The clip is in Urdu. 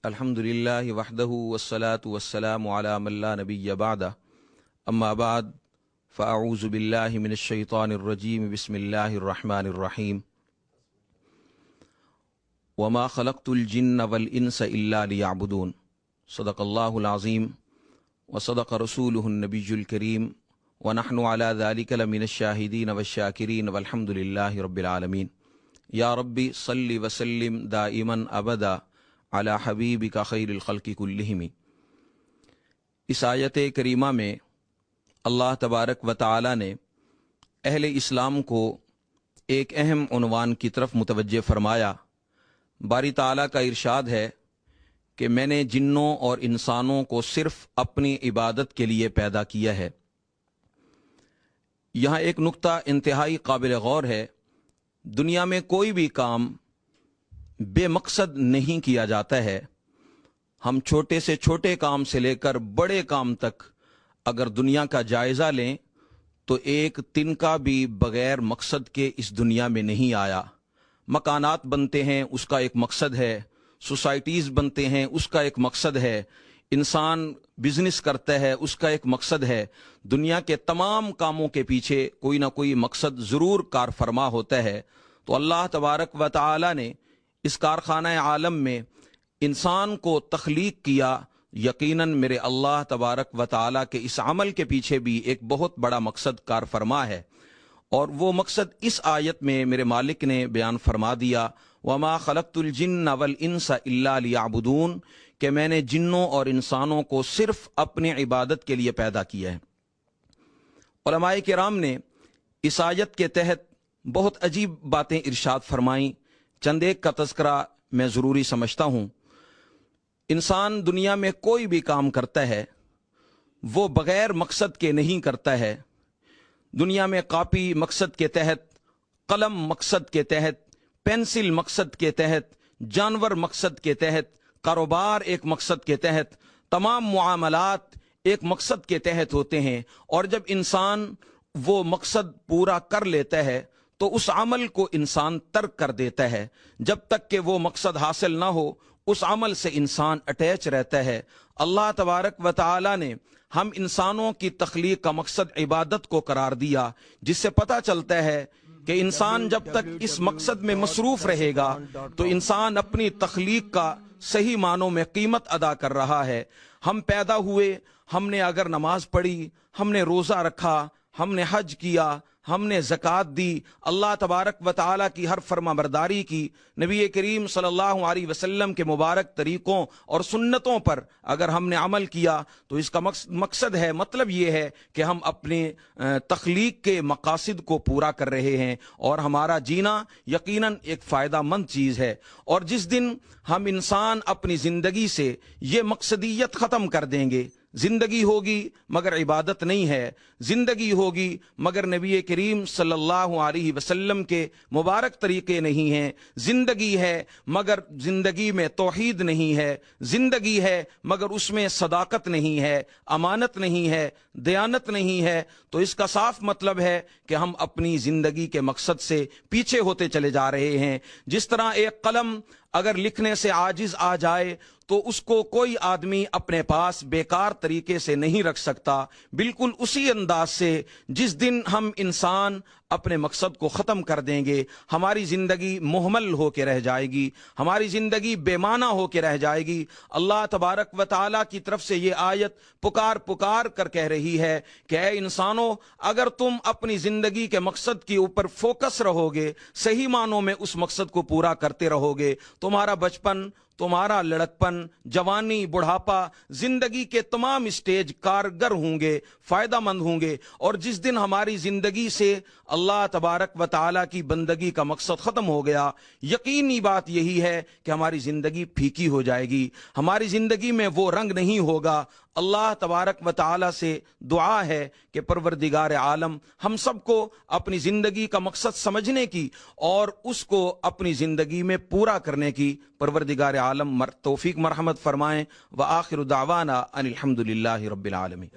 الحمدللہ وحدہ والصلاة والسلام علی من لا نبی بعدہ اما بعد فاعوذ باللہ من الشیطان الرجیم بسم اللہ الرحمن الرحیم وما خلقت الجن والانس الا لیعبدون صدق اللہ العظیم وصدق رسولہ النبی الکریم ونحن علی ذلک لمن الشاہدین والشاکرین والحمدللہ رب العالمین۔ یا ربی صلی وسلم دائما ابدا علی حبیبک خیر الخلق کلہم۔ اس آیت کریمہ میں اللہ تبارک و تعالی نے اہل اسلام کو ایک اہم عنوان کی طرف متوجہ فرمایا۔ باری تعالیٰ کا ارشاد ہے کہ میں نے جنوں اور انسانوں کو صرف اپنی عبادت کے لیے پیدا کیا ہے۔ یہاں ایک نقطہ انتہائی قابل غور ہے۔ دنیا میں کوئی بھی کام بے مقصد نہیں کیا جاتا ہے۔ ہم چھوٹے سے چھوٹے کام سے لے کر بڑے کام تک اگر دنیا کا جائزہ لیں تو ایک تنکا بھی بغیر مقصد کے اس دنیا میں نہیں آیا۔ مکانات بنتے ہیں، اس کا ایک مقصد ہے۔ سوسائٹیز بنتے ہیں، اس کا ایک مقصد ہے۔ انسان بزنس کرتا ہے، اس کا ایک مقصد ہے۔ دنیا کے تمام کاموں کے پیچھے کوئی نہ کوئی مقصد ضرور کار فرما ہوتا ہے۔ تو اللہ تبارک و تعالی نے اس کارخانہ عالم میں انسان کو تخلیق کیا۔ یقیناً میرے اللہ تبارک و تعالی کے اس عمل کے پیچھے بھی ایک بہت بڑا مقصد کار فرما ہے، اور وہ مقصد اس آیت میں میرے مالک نے بیان فرما دیا، وما خلقت الجن والانس الا لیعبدون، کہ میں نے جنوں اور انسانوں کو صرف اپنی عبادت کے لیے پیدا کیا ہے۔ علماء کرام نے اس آیت کے تحت بہت عجیب باتیں ارشاد فرمائیں۔ چند ایک کا تذکرہ میں ضروری سمجھتا ہوں۔ انسان دنیا میں کوئی بھی کام کرتا ہے وہ بغیر مقصد کے نہیں کرتا ہے۔ دنیا میں کاپی مقصد کے تحت، قلم مقصد کے تحت، پینسل مقصد کے تحت، جانور مقصد کے تحت، کاروبار ایک مقصد کے تحت، تمام معاملات ایک مقصد کے تحت ہوتے ہیں، اور جب انسان وہ مقصد پورا کر لیتا ہے تو اس عمل کو انسان ترک کر دیتا ہے۔ جب تک کہ وہ مقصد حاصل نہ ہو اس عمل سے انسان اٹیچ رہتا ہے۔ اللہ تبارک و تعالی نے ہم انسانوں کی تخلیق کا مقصد عبادت کو قرار دیا، جس سے پتہ چلتا ہے کہ انسان جب تک اس مقصد میں مصروف رہے گا تو انسان اپنی تخلیق کا صحیح معنوں میں قیمت ادا کر رہا ہے۔ ہم پیدا ہوئے، ہم نے اگر نماز پڑھی، ہم نے روزہ رکھا، ہم نے حج کیا، ہم نے زکوٰۃ دی، اللہ تبارک و تعالیٰ کی ہر فرما برداری کی، نبی کریم صلی اللہ علیہ وسلم کے مبارک طریقوں اور سنتوں پر اگر ہم نے عمل کیا تو اس کا مقصد ہے، مطلب یہ ہے کہ ہم اپنے تخلیق کے مقاصد کو پورا کر رہے ہیں، اور ہمارا جینا یقیناً ایک فائدہ مند چیز ہے۔ اور جس دن ہم انسان اپنی زندگی سے یہ مقصدیت ختم کر دیں گے، زندگی ہوگی مگر عبادت نہیں ہے، زندگی ہوگی مگر نبی کریم صلی اللہ علیہ وسلم کے مبارک طریقے نہیں ہیں، زندگی ہے مگر زندگی میں توحید نہیں ہے، زندگی ہے مگر اس میں صداقت نہیں ہے، امانت نہیں ہے، دیانت نہیں ہے، تو اس کا صاف مطلب ہے کہ ہم اپنی زندگی کے مقصد سے پیچھے ہوتے چلے جا رہے ہیں۔ جس طرح ایک قلم اگر لکھنے سے عاجز آ جائے تو اس کو کوئی آدمی اپنے پاس بیکار طریقے سے نہیں رکھ سکتا، بالکل اسی انداز سے جس دن ہم انسان اپنے مقصد کو ختم کر دیں گے ہماری زندگی مہمل ہو کے رہ جائے گی، ہماری زندگی بے معنی ہو کے رہ جائے گی۔ اللہ تبارک و تعالیٰ کی طرف سے یہ آیت پکار کر کہہ رہی ہے کہ اے انسانوں، اگر تم اپنی زندگی کے مقصد کے اوپر فوکس رہو گے، صحیح معنوں میں اس مقصد کو پورا کرتے رہو گے، تمہارا بچپن، تمہارا لڑکپن، جوانی، بڑھاپا، زندگی کے تمام اسٹیج کارگر ہوں گے، فائدہ مند ہوں گے۔ اور جس دن ہماری زندگی سے اللہ تبارک و تعالیٰ کی بندگی کا مقصد ختم ہو گیا، یقینی بات یہی ہے کہ ہماری زندگی پھیکی ہو جائے گی، ہماری زندگی میں وہ رنگ نہیں ہوگا۔ اللہ تبارک و تعالیٰ سے دعا ہے کہ پروردگار عالم ہم سب کو اپنی زندگی کا مقصد سمجھنے کی اور اس کو اپنی زندگی میں پورا کرنے کی پروردگار عالم توفیق مرحمت فرمائیں۔ وآخر دعوانا ان الحمد للہ رب العالمین۔